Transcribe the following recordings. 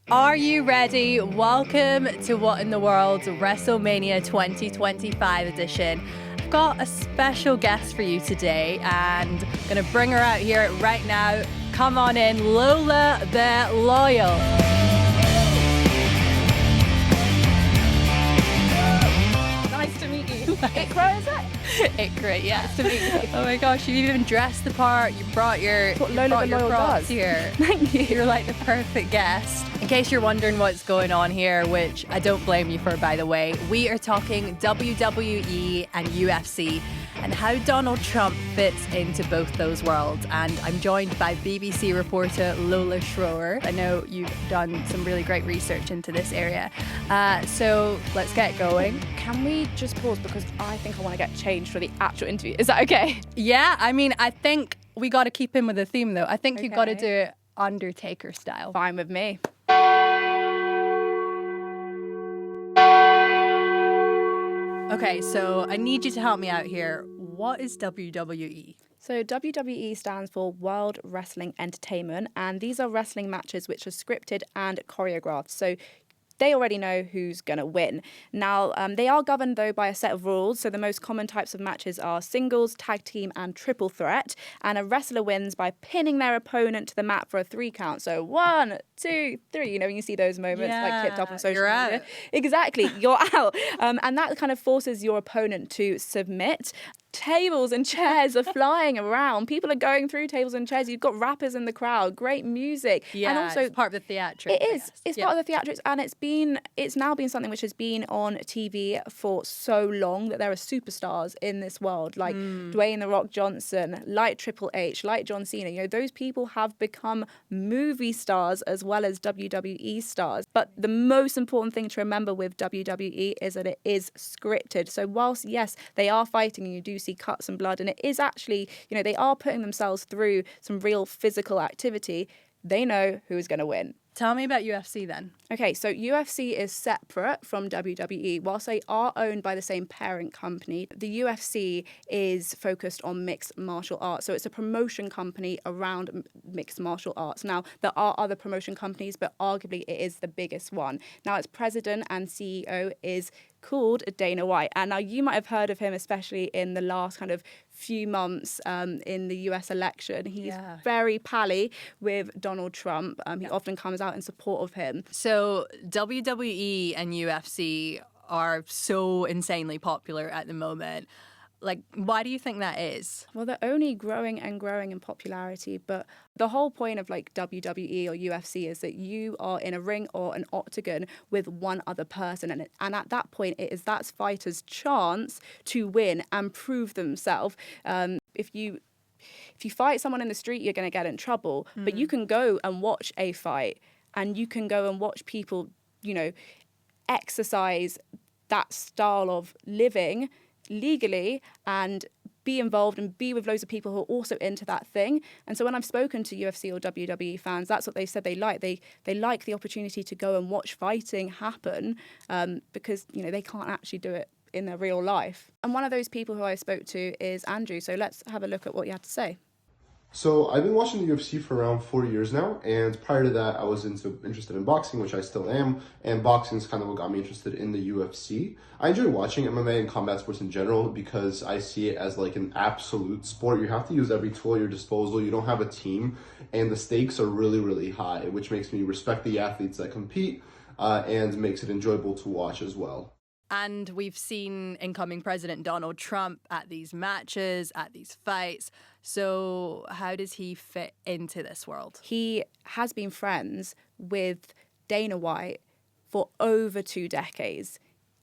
Are you ready? Welcome to What in the World WrestleMania 2025 edition. I've got a special guest for you today and I'm going to bring her out here right now. Come on in, Lola the Loyal. Nice to meet you. Ikra, is it? Ikra, yeah. Nice to meet you. Oh my gosh, you've even dressed the part. You brought your, What Lola the Loyal props does. here. Thank you. You're like the perfect guest. In case you're wondering what's going on here, which I don't blame you for, by the way, we are talking WWE and UFC and how Donald Trump fits into both those worlds. And I'm joined by BBC reporter Lola Schroer. I know you've done some really great research into this area. So let's get going. Can we just pause because I think I want to get changed for the actual interview. Is that okay? Yeah, I mean, I think we got to keep in with the theme, though. I think you've got to Okay. do it Undertaker style. Fine with me. Okay, so I need you to help me out here. What is WWE? So WWE stands for World Wrestling Entertainment, and these are wrestling matches which are scripted and choreographed. So they already know who's going to win. Now, they are governed, though, by a set of rules. So the most common types of matches are singles, tag team, and triple threat. And a wrestler wins by pinning their opponent to the mat for a 3 count. So 1, 2, 3. You know, when you see those moments like clipped up on social you're media. out. Exactly, you're out. And that kind of forces your opponent to submit. Tables and chairs are flying around. People are going through tables and chairs. You've got rappers in the crowd, great music. Yeah, and also it's part of the theatrics. it I is. guess. It's Yeah. part of the theatrics, and it's now been something which has been on TV for so long that there are superstars in this world, like Dwayne The Rock Johnson, like Triple H, like John Cena. You know, those people have become movie stars as well as WWE stars. But the most important thing to remember with WWE is that it is scripted. So whilst, yes, they are fighting and you do see cuts and blood, and it is actually, you know, they are putting themselves through some real physical activity, they know who is going to win. Tell me about UFC then. Okay, so UFC is separate from WWE. Whilst they are owned by the same parent company, the UFC is focused on mixed martial arts. So it's a promotion company around mixed martial arts. Now, there are other promotion companies, but arguably it is the biggest one. Now, its president and CEO is called Dana White. And now you might have heard of him, especially in the last kind of few months in the US election. He's very pally with Donald Trump. He often comes out in support of him. So WWE and UFC are so insanely popular at the moment. Like, why do you think that is? Well, they're only growing and growing in popularity, but the whole point of like WWE or UFC is that you are in a ring or an octagon with one other person, and at that point, it is that fighter's chance to win and prove themselves. If you fight someone in the street, you're going to get in trouble, but you can go and watch a fight, and you can go and watch people, you know, exercise that style of living legally and be involved and be with loads of people who are also into that thing. And so when I've spoken to UFC or WWE fans, that's what they said they like. They like the opportunity to go and watch fighting happen because, you know, they can't actually do it in their real life. And one of those people who I spoke to is Andrew. So let's have a look at what you had to say. So I've been watching the UFC for around 4 years now, and prior to that I was interested in boxing, which I still am, and boxing is kind of what got me interested in the UFC. I enjoy watching MMA and combat sports in general because I see it as like an absolute sport. You have to use every tool at your disposal. You don't have a team, and the stakes are really, really high, which makes me respect the athletes that compete and makes it enjoyable to watch as well. And we've seen incoming President Donald Trump at these matches, at these fights. So how does he fit into this world? He has been friends with Dana White for over 2 decades.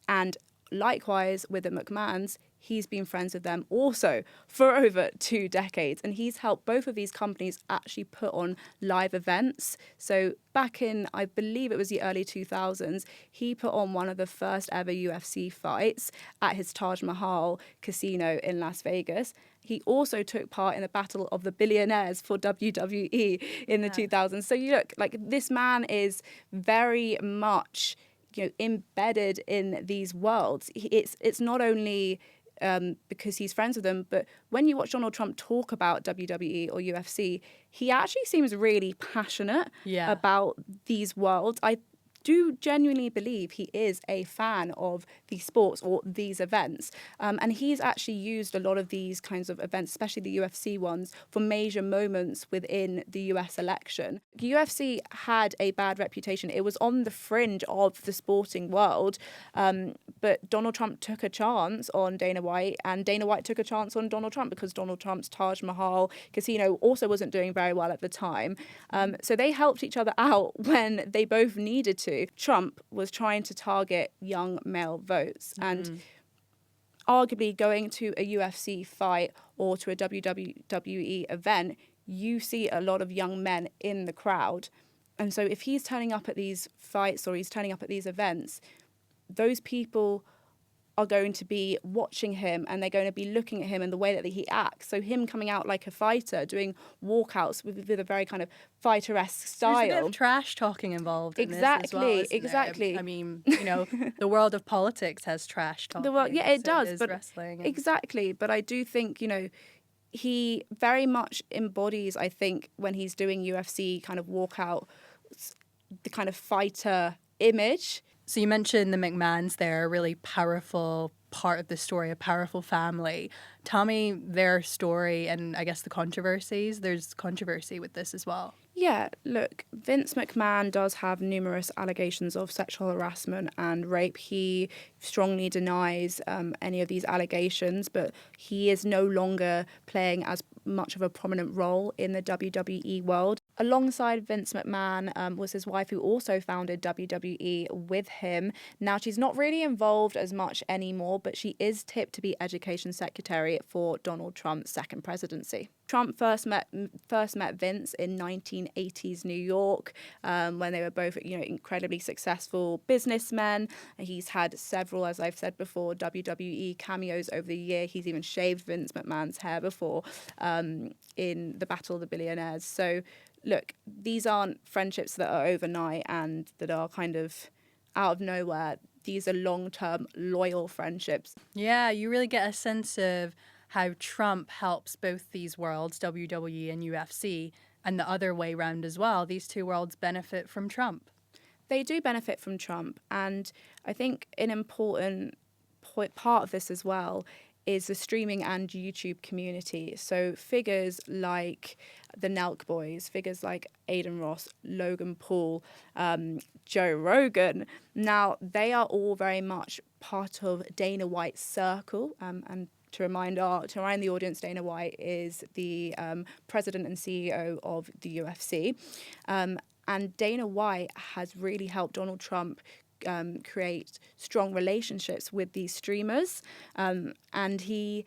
And likewise with the McMahons, he's been friends with them also for over 2 decades. And he's helped both of these companies actually put on live events. So back in, I believe it was the early 2000s, he put on one of the first ever UFC fights at his Taj Mahal casino in Las Vegas. He also took part in the Battle of the Billionaires for WWE in the 2000s. So you look, like, this man is very much, you know, embedded in these worlds. It's not only because he's friends with them. But when you watch Donald Trump talk about WWE or UFC, he actually seems really passionate about these worlds. I do genuinely believe he is a fan of these sports or these events. And he's actually used a lot of these kinds of events, especially the UFC ones, for major moments within the US election. UFC had a bad reputation. It was on the fringe of the sporting world. But Donald Trump took a chance on Dana White, and Dana White took a chance on Donald Trump because Donald Trump's Taj Mahal casino also wasn't doing very well at the time. So they helped each other out when they both needed to. Trump was trying to target young male votes, and arguably going to a UFC fight or to a WWE event, you see a lot of young men in the crowd. And so if he's turning up at these fights or he's turning up at these events, those people are going to be watching him and they're going to be looking at him and the way that he acts. So him coming out like a fighter, doing walkouts with a very kind of fighter-esque style. There's a bit of trash talking involved in this as well, Exactly. I mean, the world of politics has trash talking. It does. But wrestling exactly. But I do think, he very much embodies, I think, when he's doing UFC kind of walkout, the kind of fighter image. So you mentioned the McMahons there, a really powerful part of the story, a powerful family. Tell me their story and I guess the controversies. There's controversy with this as well. Yeah, look, Vince McMahon does have numerous allegations of sexual harassment and rape. He strongly denies any of these allegations, but he is no longer playing as much of a prominent role in the WWE world. Alongside Vince McMahon was his wife, who also founded WWE with him. Now, she's not really involved as much anymore, but she is tipped to be education secretary for Donald Trump's second presidency. Trump first met Vince in 1980s New York when they were both, incredibly successful businessmen. He's had several, as I've said before, WWE cameos over the year. He's even shaved Vince McMahon's hair before in the Battle of the Billionaires. So, look, these aren't friendships that are overnight and that are kind of out of nowhere. These are long-term, loyal friendships. Yeah, you really get a sense of how Trump helps both these worlds, WWE and UFC, and the other way round as well. These two worlds benefit from Trump. They do benefit from Trump. And I think an important part of this as well is the streaming and YouTube community. So figures like the Nelk Boys, figures like Aiden Ross, Logan Paul, Joe Rogan. Now, they are all very much part of Dana White's circle. And to remind the audience, Dana White is the president and CEO of the UFC. And Dana White has really helped Donald Trump create strong relationships with these streamers. And he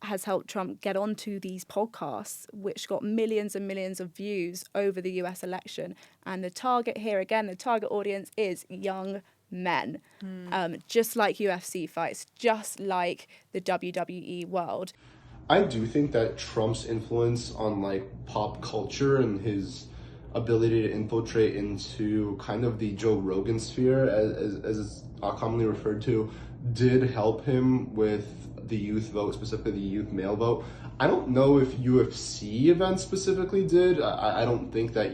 has helped Trump get onto these podcasts, which got millions and millions of views over the US election. And the target here, again, the target audience is young men, just like UFC fights, just like the WWE world. I do think that Trump's influence on pop culture and his ability to infiltrate into kind of the Joe Rogan sphere, as it's commonly referred to, did help him with the youth vote, specifically the youth male vote. I don't know if UFC events specifically did. I don't think that,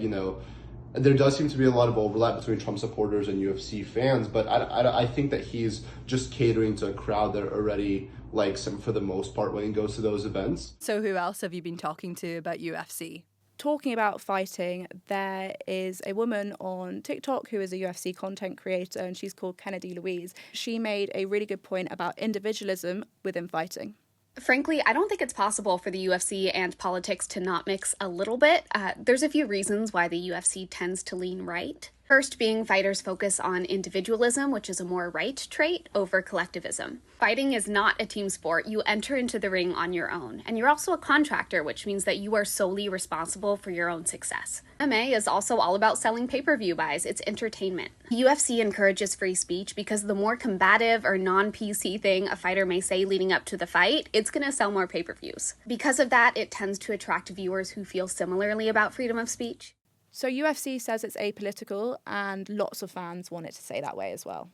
there does seem to be a lot of overlap between Trump supporters and UFC fans, but I think that he's just catering to a crowd that already likes him for the most part when he goes to those events. So who else have you been talking to about UFC? Talking about fighting, there is a woman on TikTok who is a UFC content creator, and she's called Kennedy Louise. She made a really good point about individualism within fighting. Frankly, I don't think it's possible for the UFC and politics to not mix a little bit. There's a few reasons why the UFC tends to lean right. First being fighters focus on individualism, which is a more right trait, over collectivism. Fighting is not a team sport. You enter into the ring on your own. And you're also a contractor, which means that you are solely responsible for your own success. MMA is also all about selling pay-per-view buys. It's entertainment. UFC encourages free speech because the more combative or non-PC thing a fighter may say leading up to the fight, it's going to sell more pay-per-views. Because of that, it tends to attract viewers who feel similarly about freedom of speech. So UFC says it's apolitical, and lots of fans want it to say that way as well.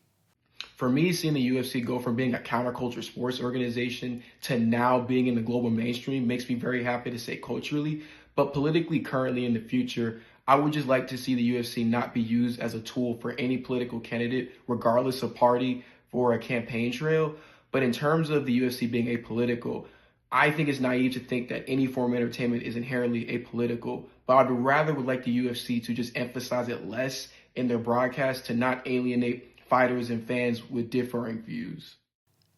For me, seeing the UFC go from being a counterculture sports organization to now being in the global mainstream makes me very happy, to say culturally. But politically, currently in the future, I would just like to see the UFC not be used as a tool for any political candidate, regardless of party, for a campaign trail. But in terms of the UFC being apolitical, I think it's naive to think that any form of entertainment is inherently apolitical. But I'd rather would like the UFC to just emphasize it less in their broadcast, to not alienate fighters and fans with differing views.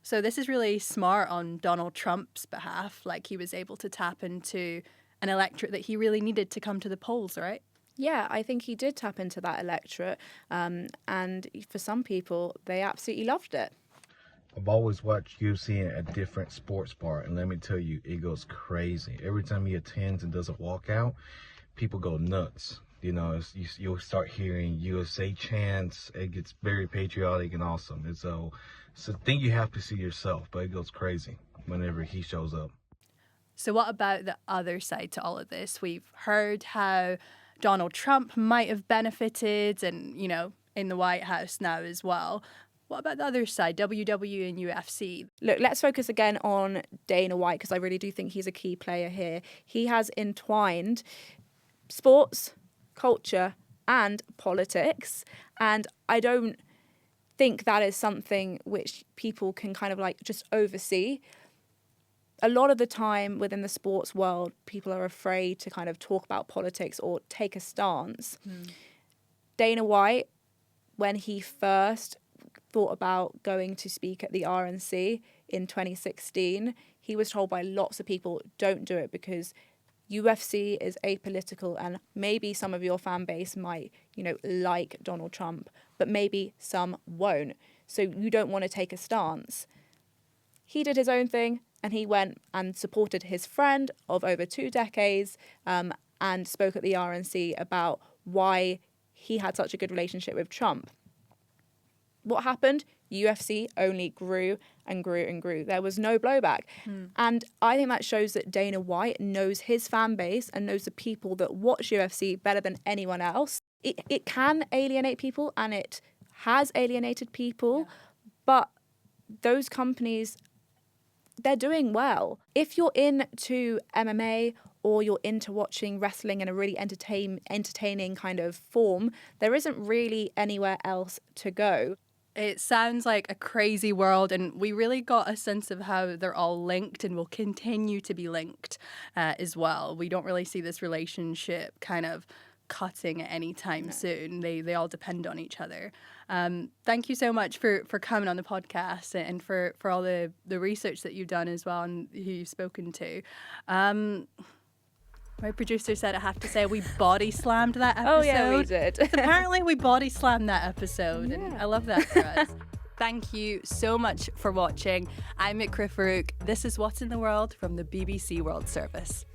So this is really smart on Donald Trump's behalf. Like, he was able to tap into an electorate that he really needed to come to the polls, right? Yeah, I think he did tap into that electorate. And for some people, they absolutely loved it. I've always watched UFC at a different sports bar, and let me tell you, it goes crazy. Every time he attends and does a walkout, people go nuts. You know, you'll start hearing USA chants. It gets very patriotic and awesome. And so it's a thing you have to see yourself, but it goes crazy whenever he shows up. So what about the other side to all of this? We've heard how Donald Trump might have benefited and, you know, in the White House now as well. What about the other side, WWE and UFC? Look, let's focus again on Dana White, because I really do think he's a key player here. He has entwined sports, culture, and politics. And I don't think that is something which people can kind of like just oversee. A lot of the time within the sports world, people are afraid to kind of talk about politics or take a stance. Dana White, when he first thought about going to speak at the RNC in 2016, he was told by lots of people, don't do it because UFC is apolitical, and maybe some of your fan base might, you know, like Donald Trump, but maybe some won't. So you don't want to take a stance. He did his own thing, and he went and supported his friend of over 2 decades and spoke at the RNC about why he had such a good relationship with Trump. What happened? UFC only grew and grew and grew. There was no blowback. And I think that shows that Dana White knows his fan base and knows the people that watch UFC better than anyone else. It can alienate people, and it has alienated people, but those companies, they're doing well. If you're into MMA or you're into watching wrestling in a really entertaining kind of form, there isn't really anywhere else to go. It sounds like a crazy world, and we really got a sense of how they're all linked and will continue to be linked as well. We don't really see this relationship kind of cutting at any time soon. They all depend on each other. Thank you so much for coming on the podcast and for all the research that you've done as well and who you've spoken to. My producer said I have to say we body slammed that episode. Oh yeah, we did. Apparently we body slammed that episode, and I love that for us. Thank you so much for watching. I'm Mikra Farouk. This is What's in the World from the BBC World Service.